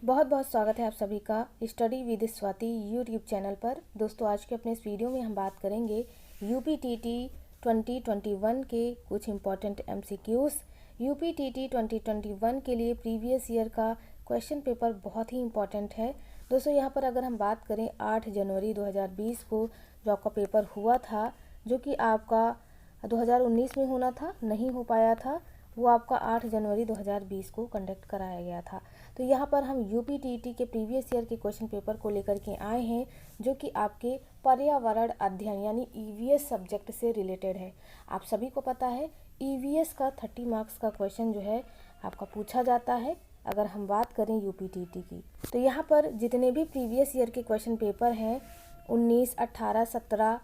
बहुत बहुत स्वागत है आप सभी का study with Swati YouTube channel पर। दोस्तों, आज के अपने इस वीडियो में हम बात करेंगे यूपीटीटी 2021 के कुछ इम्पॉर्टेंट एमसीक्यूज़। यूपीटीटी 2021 के लिए प्रीवियस ईयर का क्वेश्चन पेपर बहुत ही इम्पॉर्टेंट है। दोस्तों, यहाँ पर अगर हम बात करें 8 जनवरी 2020 को जो आपका पेपर हुआ था, जो कि आपका 2019 में होना था, नहीं हो पाया था, वो आपका 8 जनवरी 2020 को कंडक्ट कराया गया था। तो यहाँ पर हम यूपीटीटी के प्रीवियस ईयर के क्वेश्चन पेपर को लेकर के आए हैं, जो कि आपके पर्यावरण अध्ययन यानी ईवीएस सब्जेक्ट से रिलेटेड है। आप सभी को पता है ईवीएस का 30 मार्क्स का क्वेश्चन जो है आपका पूछा जाता है अगर हम बात करें यूपीटीटी की। तो यहाँ पर जितने भी प्रीवियस ईयर के क्वेश्चन पेपर हैं 19, 18, 17,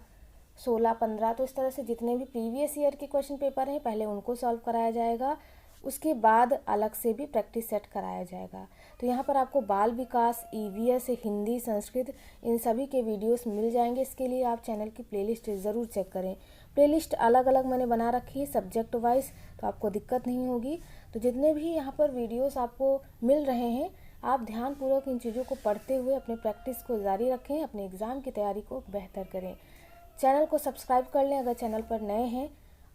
16, 15, तो इस तरह से जितने भी प्रीवियस ईयर के क्वेश्चन पेपर हैं पहले उनको सॉल्व कराया जाएगा, उसके बाद अलग से भी प्रैक्टिस सेट कराया जाएगा। तो यहाँ पर आपको बाल विकास, ईवीएस, हिंदी, संस्कृत, इन सभी के वीडियोस मिल जाएंगे। इसके लिए आप चैनल की प्लेलिस्ट ज़रूर चेक करें। प्लेलिस्ट अलग अलग मैंने बना रखी है सब्जेक्ट वाइज, तो आपको दिक्कत नहीं होगी। तो जितने भी यहाँ पर वीडियोस आपको मिल रहे हैं, आप ध्यानपूर्वक इन चीज़ों को पढ़ते हुए अपने प्रैक्टिस को जारी रखें, अपने एग्ज़ाम की तैयारी को बेहतर करें। चैनल को सब्सक्राइब कर लें अगर चैनल पर नए हैं।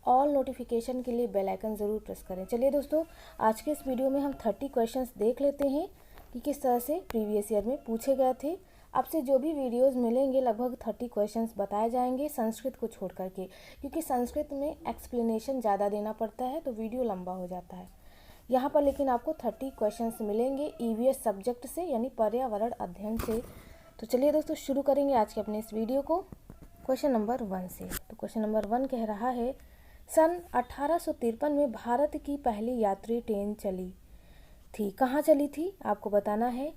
ऑल नोटिफिकेशन के लिए बेल आइकन ज़रूर प्रेस करें। चलिए दोस्तों, आज के इस वीडियो में हम 30 क्वेश्चंस देख लेते हैं कि किस तरह से प्रीवियस ईयर में पूछे गए थे। आपसे जो भी वीडियोस मिलेंगे लगभग 30 क्वेश्चंस बताए जाएंगे संस्कृत को छोड़ करके, क्योंकि संस्कृत में एक्सप्लेनेशन ज़्यादा देना पड़ता है तो वीडियो लंबा हो जाता है। यहाँ पर लेकिन आपको 30 क्वेश्चंस मिलेंगे ईवीएस सब्जेक्ट से यानी पर्यावरण अध्ययन से। तो चलिए दोस्तों, शुरू करेंगे आज के अपने इस वीडियो को क्वेश्चन नंबर 1 से। तो क्वेश्चन नंबर 1 कह रहा है, सन 1853 में भारत की पहली यात्री ट्रेन चली थी। कहाँ चली थी आपको बताना है।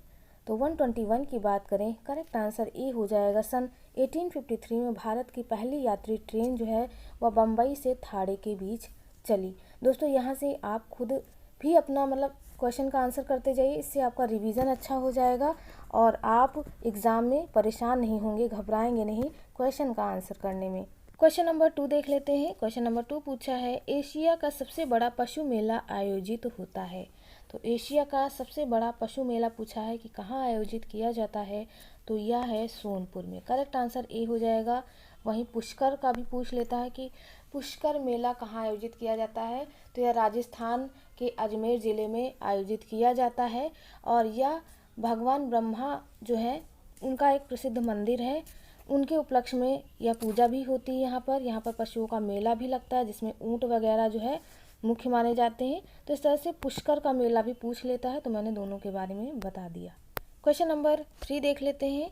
तो 121 की बात करें, करेक्ट आंसर ए हो जाएगा। सन 1853 में भारत की पहली यात्री ट्रेन जो है वह बम्बई से थाड़े के बीच चली। दोस्तों, यहाँ से आप खुद भी अपना क्वेश्चन का आंसर करते जाइए, इससे आपका रिवीजन अच्छा हो जाएगा और आप एग्ज़ाम में परेशान नहीं होंगे, घबराएंगे नहीं क्वेश्चन का आंसर करने में। क्वेश्चन नंबर 2 देख लेते हैं। क्वेश्चन नंबर 2 पूछा है, एशिया का सबसे बड़ा पशु मेला आयोजित होता है। तो एशिया का सबसे बड़ा पशु मेला पूछा है कि कहाँ आयोजित किया जाता है, तो यह है सोनपुर में। करेक्ट आंसर ए हो जाएगा। वहीं पुष्कर का भी पूछ लेता है कि पुष्कर मेला कहाँ आयोजित किया जाता है, तो यह राजस्थान के अजमेर ज़िले में आयोजित किया जाता है और यह भगवान ब्रह्मा जो है उनका एक प्रसिद्ध मंदिर है, उनके उपलक्ष्य में यह पूजा भी होती है। यहाँ पर पशुओं का मेला भी लगता है जिसमें ऊँट वगैरह जो है मुख्य माने जाते हैं। तो इस तरह से पुष्कर का मेला भी पूछ लेता है, तो मैंने दोनों के बारे में बता दिया। क्वेश्चन नंबर 3 देख लेते हैं।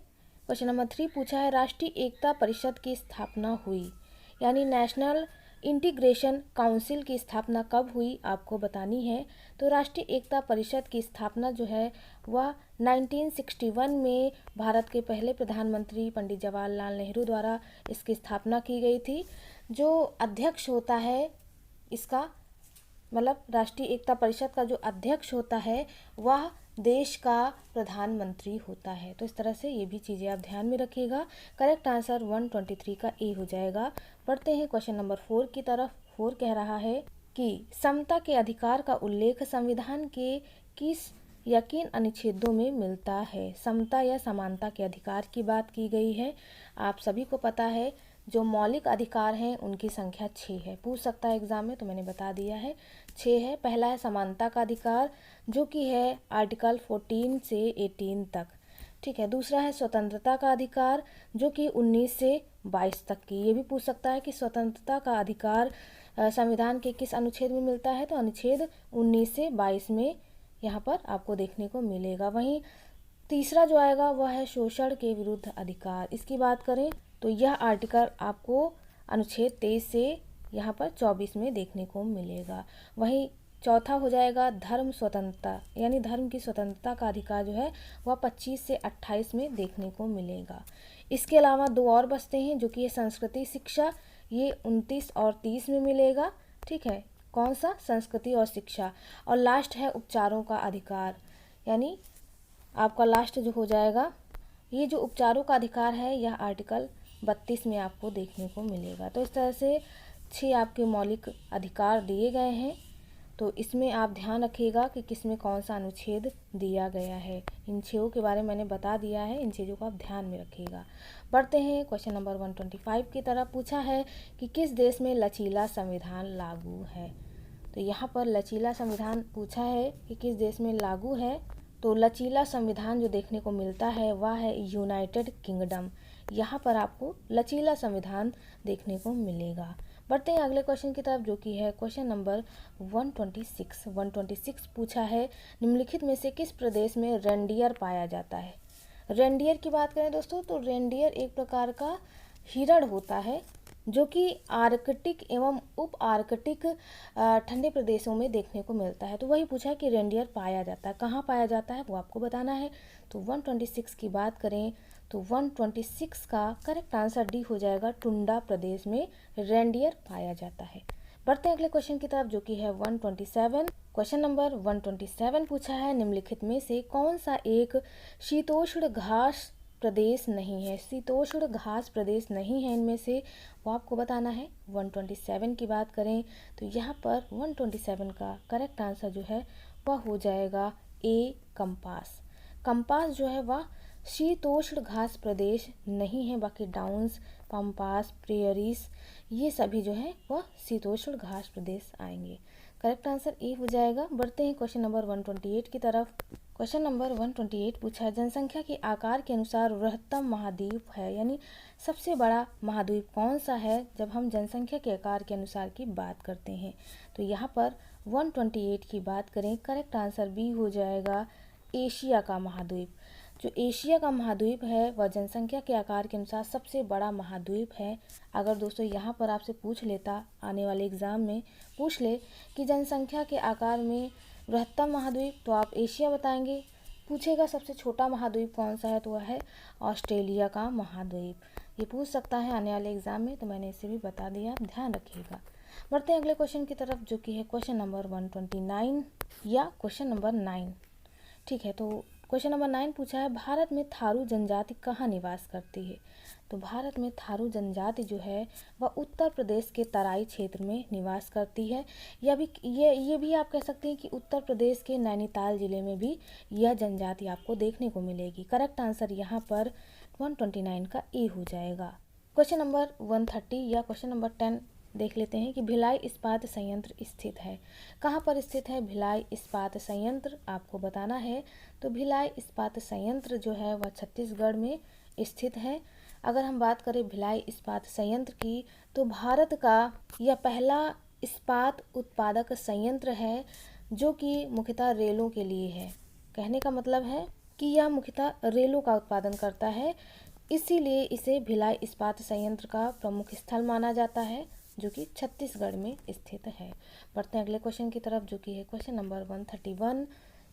क्वेश्चन नंबर 3 पूछा है, राष्ट्रीय एकता परिषद की स्थापना हुई यानी नेशनल इंटीग्रेशन काउंसिल की स्थापना कब हुई आपको बतानी है। तो राष्ट्रीय एकता परिषद की स्थापना जो है वह 1961 में भारत के पहले प्रधानमंत्री पंडित जवाहरलाल नेहरू द्वारा इसकी स्थापना की गई थी। जो अध्यक्ष होता है इसका राष्ट्रीय एकता परिषद का जो अध्यक्ष होता है वह देश का प्रधानमंत्री होता है। तो इस तरह से ये भी चीज़ें आप ध्यान में रखिएगा। करेक्ट आंसर 123 का ए हो जाएगा। पढ़ते हैं क्वेश्चन नंबर 4 की तरफ। 4 कह रहा है कि समता के अधिकार का उल्लेख संविधान के किस या किन अनुच्छेदों में मिलता है। समता या समानता के अधिकार की बात की गई है। आप सभी को पता है जो मौलिक अधिकार हैं उनकी संख्या 6 है। पूछ सकता है एग्जाम में, तो मैंने बता दिया है 6 है। पहला है समानता का अधिकार जो कि है आर्टिकल 14 से 18 तक, ठीक है। दूसरा है स्वतंत्रता का अधिकार जो कि 19 से 22 तक की। ये भी पूछ सकता है कि स्वतंत्रता का अधिकार संविधान के किस अनुच्छेद में मिलता है, तो अनुच्छेद 19 से 22 में यहाँ पर आपको देखने को मिलेगा। वहीं तीसरा जो आएगा वह है शोषण के विरुद्ध अधिकार। इसकी बात करें तो यह आर्टिकल आपको अनुच्छेद 23 से यहाँ पर 24 में देखने को मिलेगा। वहीं चौथा हो जाएगा धर्म स्वतंत्रता यानी धर्म की स्वतंत्रता का अधिकार जो है वह 25 से 28 में देखने को मिलेगा। इसके अलावा 2 और बचते हैं जो कि संस्कृति शिक्षा, ये 29 और 30 में मिलेगा, ठीक है। कौन सा? संस्कृति और शिक्षा। और लास्ट है उपचारों का अधिकार, यानी आपका लास्ट जो हो जाएगा ये जो उपचारों का अधिकार है यह आर्टिकल 32 में आपको देखने को मिलेगा। तो इस तरह से 6 आपके मौलिक अधिकार दिए गए हैं। तो इसमें आप ध्यान रखिएगा कि किसमें कौन सा अनुच्छेद दिया गया है। इन 6 के बारे में मैंने बता दिया है, इन चीज़ों को आप ध्यान में रखिएगा। बढ़ते हैं क्वेश्चन नंबर 125 की तरफ। पूछा है कि किस देश में लचीला संविधान लागू है। तो यहाँ पर लचीला संविधान पूछा है कि किस देश में लागू है। तो लचीला संविधान जो देखने को मिलता है वह है यूनाइटेड किंगडम। यहाँ पर आपको लचीला संविधान देखने को मिलेगा। बढ़ते हैं अगले क्वेश्चन की तरफ, जो कि है क्वेश्चन नंबर 126। 126 पूछा है निम्नलिखित में से किस प्रदेश में रेंडियर पाया जाता है। रेंडियर की बात करें दोस्तों, तो रेंडियर एक प्रकार का हिरण होता है जो कि आर्कटिक एवं उप आर्कटिक ठंडे प्रदेशों में देखने को मिलता है। तो वही पूछा है कि रेंडियर पाया जाता है, कहाँ पाया जाता है वो आपको बताना है। तो 126 की बात करें तो 126 का करेक्ट आंसर डी हो जाएगा, टुंडा प्रदेश में रेंडियर पाया जाता है। बढ़ते हैं अगले क्वेश्चन की तरफ, जो कि है 127। क्वेश्चन नंबर 127 पूछा है निम्नलिखित में से कौन सा एक शीतोष्ण घास प्रदेश नहीं है। शीतोष्ण घास प्रदेश नहीं है इनमें से, वो आपको बताना है। 127 की बात करें तो यहाँ पर 127 का करेक्ट आंसर जो है वह हो जाएगा ए, कंपास। कंपास जो है वह शीतोष्ण घास प्रदेश नहीं है, बाकी डाउन्स, पम्पास, प्रेयरीज ये सभी जो है वह शीतोष्ण घास प्रदेश आएंगे। करेक्ट आंसर ए हो जाएगा। बढ़ते हैं क्वेश्चन नंबर 128 की तरफ। क्वेश्चन नंबर 128 पूछा है जनसंख्या के आकार के अनुसार वृहत्तम महाद्वीप है, यानी सबसे बड़ा महाद्वीप कौन सा है जब हम जनसंख्या के आकार के अनुसार की बात करते हैं। तो यहाँ पर 128 की बात करें, करेक्ट आंसर बी हो जाएगा, एशिया का महाद्वीप। जो एशिया का महाद्वीप है वह जनसंख्या के आकार के अनुसार सबसे बड़ा महाद्वीप है। अगर दोस्तों यहाँ पर आपसे पूछ लेता, आने वाले एग्ज़ाम में पूछ ले कि जनसंख्या के आकार में बृहत्तम महाद्वीप, तो आप एशिया बताएंगे। पूछेगा सबसे छोटा महाद्वीप कौन सा है, तो वह है ऑस्ट्रेलिया का महाद्वीप। ये पूछ सकता है आने वाले एग्ज़ाम में, तो मैंने इसे भी बता दिया, आप ध्यान रखिएगा। बढ़ते हैं अगले क्वेश्चन की तरफ, जो कि है क्वेश्चन नंबर 129 या क्वेश्चन नंबर 9। ठीक है, तो क्वेश्चन नंबर 9 पूछा है भारत में थारू जनजाति कहाँ निवास करती है। तो भारत में थारू जनजाति जो है वह उत्तर प्रदेश के तराई क्षेत्र में निवास करती है। ये भी आप कह सकते हैं कि उत्तर प्रदेश के नैनीताल जिले में भी यह जनजाति आपको देखने को मिलेगी। करेक्ट आंसर यहाँ पर 129 का ए हो जाएगा। क्वेश्चन नंबर 130 या क्वेश्चन नंबर 10 देख लेते हैं कि भिलाई इस्पात संयंत्र स्थित है। कहाँ पर स्थित है भिलाई इस्पात संयंत्र, आपको बताना है। तो भिलाई इस्पात संयंत्र जो है वह छत्तीसगढ़ में स्थित है। अगर हम बात करें भिलाई इस्पात संयंत्र की, तो भारत का यह पहला इस्पात उत्पादक संयंत्र है जो कि मुख्यतः रेलों के लिए है। कहने का मतलब है कि यह मुख्यतः रेलों का उत्पादन करता है, इसीलिए इसे भिलाई इस्पात संयंत्र का प्रमुख स्थल माना जाता है, जो कि छत्तीसगढ़ में स्थित है। बढ़ते हैं अगले क्वेश्चन की तरफ, जो कि है क्वेश्चन नंबर 131।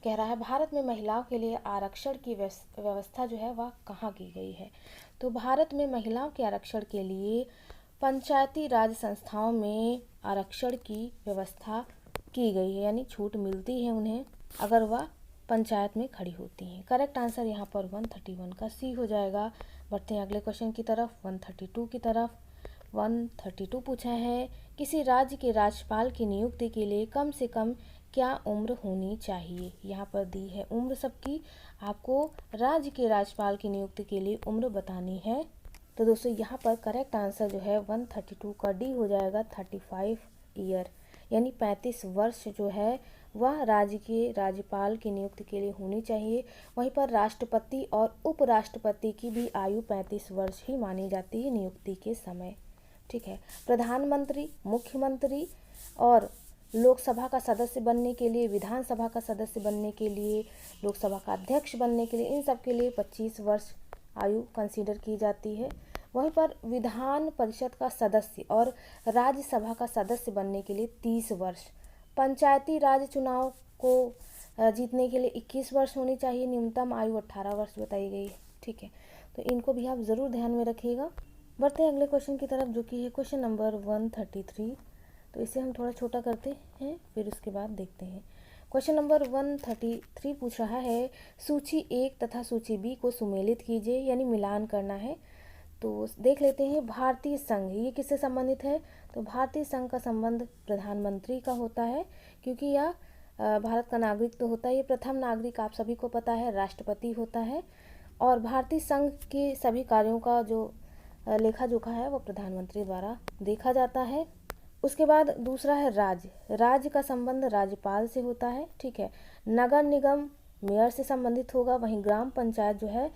कह रहा है भारत में महिलाओं के लिए आरक्षण की व्यवस्था जो है वह कहाँ की गई है। तो भारत में महिलाओं के आरक्षण के लिए पंचायती राज संस्थाओं में आरक्षण की व्यवस्था की गई है, यानी छूट मिलती है उन्हें अगर वह पंचायत में खड़ी होती हैं। करेक्ट आंसर यहाँ पर 131 का सी हो जाएगा। बढ़ते हैं अगले क्वेश्चन की तरफ, 132 की तरफ। 132 पूछा है किसी राज्य के राज्यपाल की नियुक्ति के लिए कम से कम क्या उम्र होनी चाहिए। यहाँ पर दी है उम्र सबकी, आपको राज्य के राज्यपाल की नियुक्ति के लिए उम्र बतानी है। तो दोस्तों यहाँ पर करेक्ट आंसर जो है 132 का डी हो जाएगा, 35 ईयर, यानी 35 वर्ष जो है वह राज्य के राज्यपाल की नियुक्ति के लिए होनी चाहिए। वहीं पर राष्ट्रपति और उपराष्ट्रपति की भी आयु 35 वर्ष ही मानी जाती है नियुक्ति के समय। ठीक है, प्रधानमंत्री, मुख्यमंत्री और लोकसभा का सदस्य बनने के लिए, विधानसभा का सदस्य बनने के लिए, लोकसभा का अध्यक्ष बनने के लिए, इन सब के लिए 25 वर्ष आयु कंसीडर की जाती है। वहीं पर विधान परिषद का सदस्य और राज्यसभा का सदस्य बनने के लिए 30 वर्ष, पंचायती राज चुनाव को जीतने के लिए 21 वर्ष होनी चाहिए, न्यूनतम आयु 18 वर्ष बताई गई है। ठीक है, तो इनको भी आप ज़रूर ध्यान में रखिएगा। बढ़ते हैं अगले क्वेश्चन की तरफ, जो कि है क्वेश्चन नंबर 133। तो इसे हम थोड़ा छोटा करते हैं, फिर उसके बाद देखते हैं। क्वेश्चन नंबर 133 पूछ रहा है सूची 1 तथा सूची बी को सुमेलित कीजिए, यानी मिलान करना है। तो देख लेते हैं भारतीय संघ, ये किससे संबंधित है। तो तो भारतीय संघ का संबंध प्रधानमंत्री का होता है, क्योंकि यह भारत का नागरिक तो होता है। ये प्रथम नागरिक आप सभी को पता है राष्ट्रपति होता है, और भारतीय संघ के सभी कार्यों का जो लेखा जोखा है वो प्रधानमंत्री द्वारा देखा जाता है। उसके बाद दूसरा है राज्य। राज्य का संबंध राज्यपाल से होता है, ठीक है। नगर निगम मेयर से संबंधित होगा, वहीं ग्राम पंचायत जो है,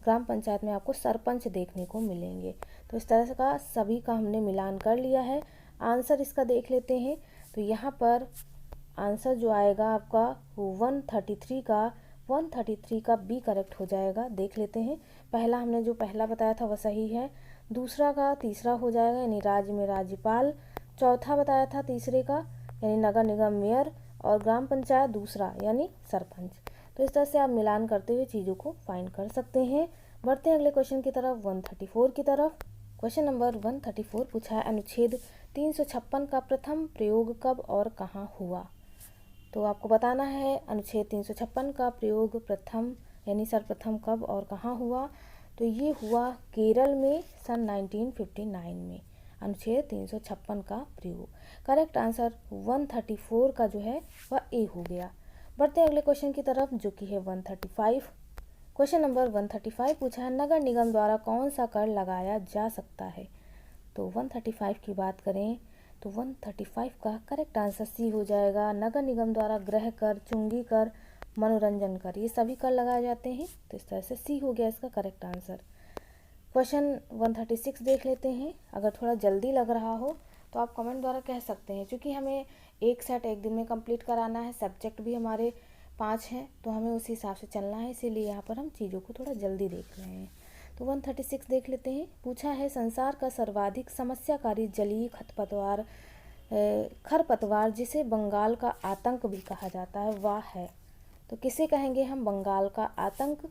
ग्राम पंचायत में आपको सरपंच देखने को मिलेंगे। तो इस तरह से का सभी का हमने मिलान कर लिया है। आंसर इसका देख लेते हैं। तो यहाँ पर आंसर जो आएगा आपका 133 का बी करेक्ट हो जाएगा। देख लेते हैं। पहला हमने जो पहला बताया था वह सही है, दूसरा का तीसरा हो जाएगा यानी राज्य में राज्यपाल, चौथा बताया था तीसरे का यानी नगर निगम मेयर, और ग्राम पंचायत दूसरा यानी सरपंच। तो इस तरह से आप मिलान करते हुए चीज़ों को फाइंड कर सकते हैं। बढ़ते हैं अगले क्वेश्चन की तरफ, 134 की तरफ। क्वेश्चन नंबर 134 पूछा है, अनुच्छेद 356 का प्रथम प्रयोग कब और कहाँ हुआ। तो आपको बताना है अनुच्छेद 356 का प्रयोग प्रथम यानी सर्वप्रथम कब और कहाँ हुआ। तो ये हुआ केरल में सन 1959 में अनुच्छेद 356 का प्रयोग। करेक्ट आंसर 134 का जो है वह ए हो गया। बढ़ते हैं अगले क्वेश्चन की तरफ जो कि है 135। क्वेश्चन नंबर 135 पूछा है, नगर निगम द्वारा कौन सा कर लगाया जा सकता है। तो 135 की बात करें तो 135 का करेक्ट आंसर सी हो जाएगा। नगर निगम द्वारा गृह कर, चुंगी कर, मनोरंजन कर, ये सभी कर लगाए जाते हैं। तो इस तरह से सी हो गया इसका करेक्ट आंसर। क्वेश्चन 136 देख लेते हैं। अगर थोड़ा जल्दी लग रहा हो तो आप कमेंट द्वारा कह सकते हैं, क्योंकि हमें एक सेट एक दिन में कंप्लीट कराना है, सब्जेक्ट भी हमारे 5 हैं, तो हमें उसी हिसाब से चलना है, इसीलिए यहाँ पर हम चीज़ों को थोड़ा जल्दी देख रहे हैं। तो 136 देख लेते हैं। पूछा है, संसार का सर्वाधिक समस्याकारी जलीय खरपतवार जिसे बंगाल का आतंक भी कहा जाता है वह है। तो किसे कहेंगे हम बंगाल का आतंक।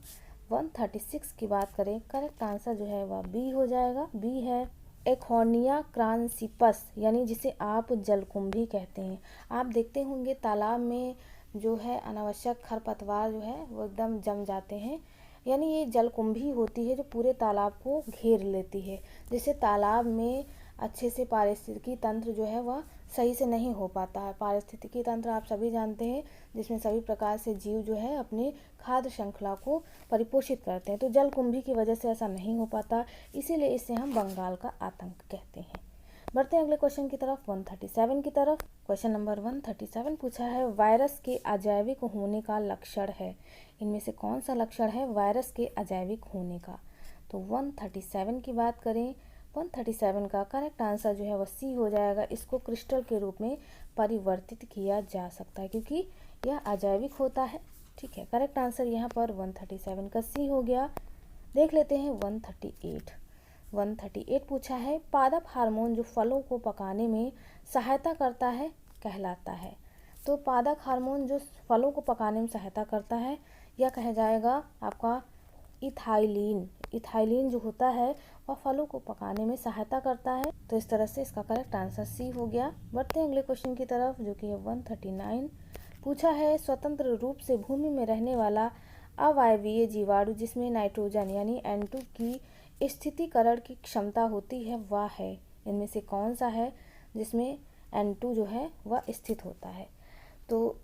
136 की बात करें, करेक्ट आंसर जो है वह बी हो जाएगा। बी है एखोर्निया क्रांसिपस, यानी जिसे आप जलकुंभी कहते हैं। आप देखते होंगे तालाब में जो है अनावश्यक खरपतवार जो है वो एकदम जम जाते हैं, यानी ये जलकुंभी होती है जो पूरे तालाब को घेर लेती है, जिससे तालाब में अच्छे से पारिस्थितिकी तंत्र जो है वह सही से नहीं हो पाता है। पारिस्थितिकी तंत्र आप सभी जानते हैं, जिसमें सभी प्रकार से जीव जो है अपने खाद्य श्रृंखला को परिपोषित करते हैं। तो जलकुंभी की वजह से ऐसा नहीं हो पाता, इसीलिए इसे हम बंगाल का आतंक कहते हैं। बढ़ते हैं अगले क्वेश्चन की तरफ, 137 की तरफ। क्वेश्चन नंबर 137 पूछा है, वायरस के अजैविक होने का लक्षण है। इनमें से कौन सा लक्षण है वायरस के अजैविक होने का। तो 137 की बात करें, 137 का करेक्ट आंसर जो है वह सी हो जाएगा। इसको क्रिस्टल के रूप में परिवर्तित किया जा सकता है क्योंकि यह अजैविक होता है, ठीक है। करेक्ट आंसर यहाँ पर 137 का सी हो गया। देख लेते हैं 138 पूछा है, पादप हार्मोन जो फलों को पकाने में सहायता करता है कहलाता है। तो पादप हार्मोन जो फलों को पकाने में सहायता करता है यह कहा जाएगा आपका इथाइलिन। इथाइलिन जो होता है वह फलों को पकाने में सहायता करता है। तो इस तरह से इसका करेक्ट आंसर सी हो गया। बढ़ते हैं अगले क्वेश्चन की तरफ जो कि है 139। पूछा है, स्वतंत्र रूप से भूमि में रहने वाला अवायवीय जीवाणु जिसमें नाइट्रोजन यानी N2 की स्थितीकरण की क्षमता होती है वह है। इनमें से कौन सा है जिसमें N2 जो है वह स्थित होता है। तो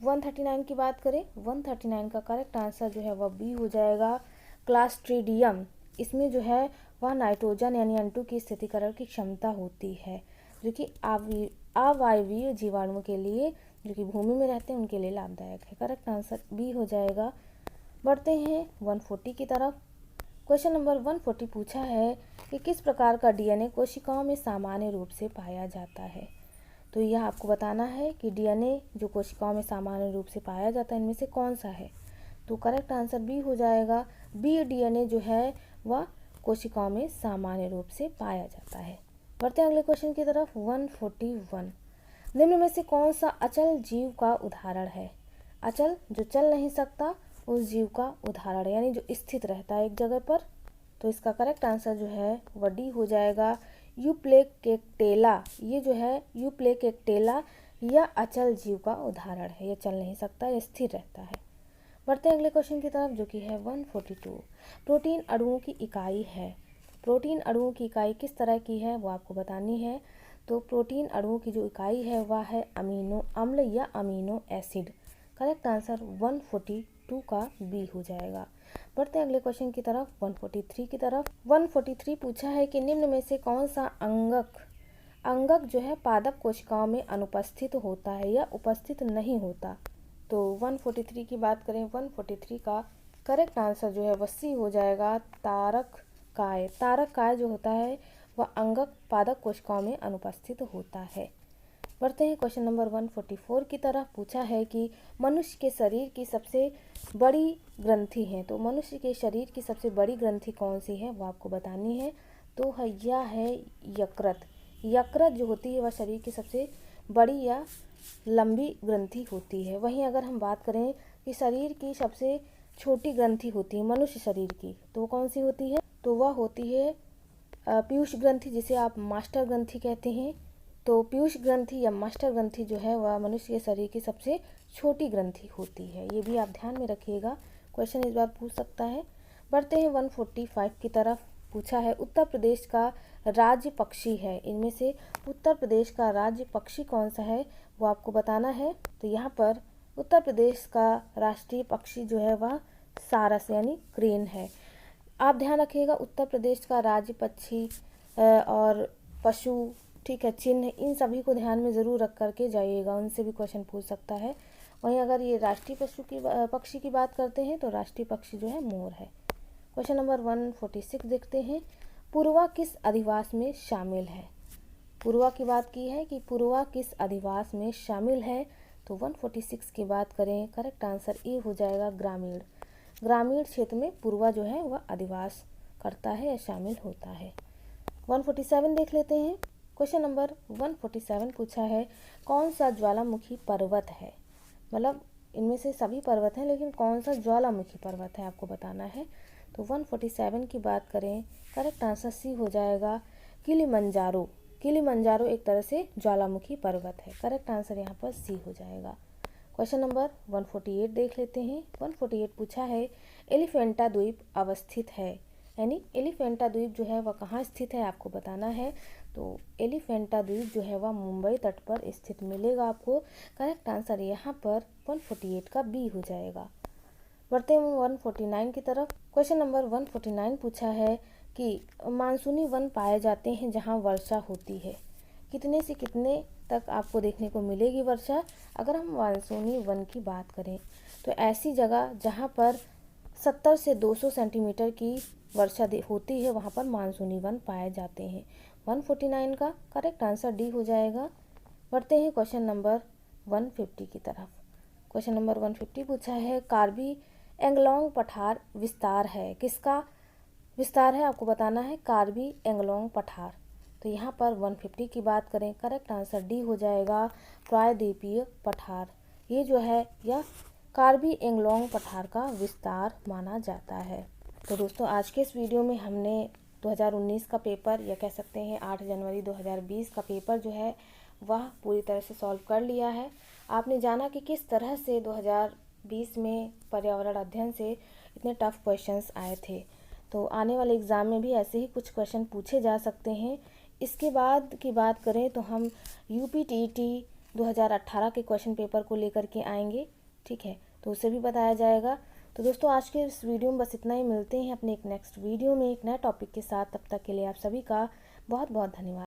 139 की बात करें, 139 का करेक्ट आंसर जो है वह बी हो जाएगा, क्लास्ट्रीडियम। इसमें जो है वह नाइट्रोजन यानी N2 की स्थितीकरण की क्षमता होती है, जो कि अवायवीय जीवाणुओं के लिए जो कि भूमि में रहते हैं उनके लिए लाभदायक है। करेक्ट आंसर बी हो जाएगा। बढ़ते हैं 140 की तरफ। क्वेश्चन नंबर 140 पूछा है कि किस प्रकार का डीएनए कोशिकाओं में सामान्य रूप से पाया जाता है। तो यह आपको बताना है कि डीएनए जो कोशिकाओं में सामान्य रूप से पाया जाता है इनमें से कौन सा है। तो करेक्ट आंसर बी हो जाएगा। बी डीएनए जो है वह कोशिकाओं में सामान्य रूप से पाया जाता है। बढ़ते हैं अगले क्वेश्चन की तरफ, 141। निम्न में से कौन सा अचल जीव का उदाहरण है। अचल जो चल नहीं सकता उस जीव का उदाहरण यानी जो स्थित रहता है एक जगह पर। तो इसका करेक्ट आंसर जो है वह डी हो जाएगा, यूप्लेकेक्टेला। ये जो है यूप्लेकेक्टेला यह अचल जीव का उदाहरण है, यह चल नहीं सकता, यह स्थिर रहता है। बढ़ते हैं अगले क्वेश्चन की तरफ जो कि है 142। प्रोटीन अणुओं की इकाई है। प्रोटीन अणुओं की इकाई किस तरह की है वो आपको बतानी है। तो प्रोटीन अणुओं की जो इकाई है वह है अमीनो अम्ल या अमीनो एसिड। करेक्ट आंसर 142 का बी हो जाएगा। बढ़ते हैं अगले क्वेश्चन की तरफ, 143 की तरफ। 143 पूछा है कि निम्न में से कौन सा अंगक जो है पादप कोशिकाओं में अनुपस्थित होता है या उपस्थित नहीं होता। तो 143 की बात करें, 143 का करेक्ट आंसर जो है वह सी हो जाएगा, तारक काय। तारक काय जो होता है वह अंगक पादप कोशिकाओं में अनुपस्थित होता है। बढ़ते हैं क्वेश्चन नंबर 144 की तरफ। पूछा है कि मनुष्य के शरीर की सबसे बड़ी ग्रंथि है, तो मनुष्य के शरीर की सबसे बड़ी ग्रंथि कौन सी है वो आपको बतानी है। तो यह है यकृत। यकृत जो होती है वह शरीर की सबसे बड़ी या लंबी ग्रंथि होती है। वहीं अगर हम बात करें कि शरीर की सबसे छोटी ग्रंथि होती है मनुष्य शरीर की, तो वो कौन सी होती है, तो वह होती है पीयूष ग्रंथि, जिसे आप मास्टर ग्रंथि कहते हैं। तो पीयूष ग्रंथि या मास्टर ग्रंथि जो है वह मनुष्य के शरीर की सबसे छोटी ग्रंथि होती है। ये भी आप ध्यान में रखिएगा, क्वेश्चन इस बार पूछ सकता है। बढ़ते हैं 145 की तरफ। पूछा है उत्तर प्रदेश का राज्य पक्षी है, इनमें से उत्तर प्रदेश का राज्य पक्षी कौन सा है वो आपको बताना है। तो यहाँ पर उत्तर प्रदेश का राष्ट्रीय पक्षी जो है वह सारस यानी क्रेन है। आप ध्यान रखिएगा, उत्तर प्रदेश का राज्य पक्षी और पशु, ठीक है, चिन्ह, इन सभी को ध्यान में ज़रूर रख करके जाइएगा, उनसे भी क्वेश्चन पूछ सकता है। वहीं अगर ये राष्ट्रीय पक्षी की बात करते हैं तो राष्ट्रीय पक्षी जो है मोर है। क्वेश्चन नंबर 146 देखते हैं। पूर्वा किस अधिवास में शामिल है। पूर्वा की बात की है कि पूर्वा किस अधिवास में शामिल है, तो 146 की बात करें, करेक्ट आंसर ए हो जाएगा, ग्रामीण। ग्रामीण क्षेत्र में पूर्वा जो है वह अधिवास करता है या शामिल होता है। 147 देख लेते हैं। क्वेश्चन नंबर 147 पूछा है कौन सा ज्वालामुखी पर्वत है, मतलब इनमें से सभी पर्वत हैं लेकिन कौन सा ज्वालामुखी पर्वत है आपको बताना है। तो 147 की बात करें, करेक्ट आंसर सी हो जाएगा, किलिमंजारो। किलिमंजारो एक तरह से ज्वालामुखी पर्वत है, करेक्ट आंसर यहाँ पर सी हो जाएगा। क्वेश्चन नंबर 148 देख लेते हैं। 148 पूछा है एलिफेंटा द्वीप अवस्थित है, यानी एलिफेंटा द्वीप जो है वह कहाँ स्थित है आपको बताना है। तो एलिफेंटा द्वीप जो है वह मुंबई तट पर स्थित मिलेगा आपको, करेक्ट आंसर यहाँ पर 148 का बी हो जाएगा। बढ़ते हैं 149 की तरफ। क्वेश्चन नंबर 149 पूछा है कि मानसूनी वन पाए जाते हैं जहाँ वर्षा होती है, कितने से कितने तक आपको देखने को मिलेगी वर्षा। अगर हम मानसूनी वन की बात करें तो ऐसी जगह जहाँ पर 70 से 200 सेंटीमीटर की वर्षा होती है वहाँ पर मानसूनी वन पाए जाते हैं। 149 का करेक्ट आंसर डी हो जाएगा। बढ़ते हैं क्वेश्चन नंबर 150 की तरफ। क्वेश्चन नंबर 150 पूछा है कार्बी एंगलोंग पठार विस्तार है, किसका विस्तार है आपको बताना है, कार्बी एंगलोंग पठार। तो यहाँ पर 150 की बात करें, करेक्ट आंसर डी हो जाएगा, प्रायद्वीपीय पठार। ये जो है यह कार्बी एंगलोंग पठार का विस्तार माना जाता है। तो दोस्तों आज के इस वीडियो में हमने 2019 का पेपर या कह सकते हैं 8 जनवरी 2020 का पेपर जो है वह पूरी तरह से सॉल्व कर लिया है। आपने जाना कि किस तरह से 2020 में पर्यावरण अध्ययन से इतने टफ क्वेश्चंस आए थे। तो आने वाले एग्ज़ाम में भी ऐसे ही कुछ क्वेश्चन पूछे जा सकते हैं। इसके बाद की बात करें तो हम यूपीटीटी 2018 के क्वेश्चन पेपर को लेकर के आएंगे, ठीक है, तो उसे भी बताया जाएगा। तो दोस्तों आज के इस वीडियो में बस इतना ही, मिलते हैं अपने एक नेक्स्ट वीडियो में एक नए टॉपिक के साथ। तब तक के लिए आप सभी का बहुत बहुत धन्यवाद।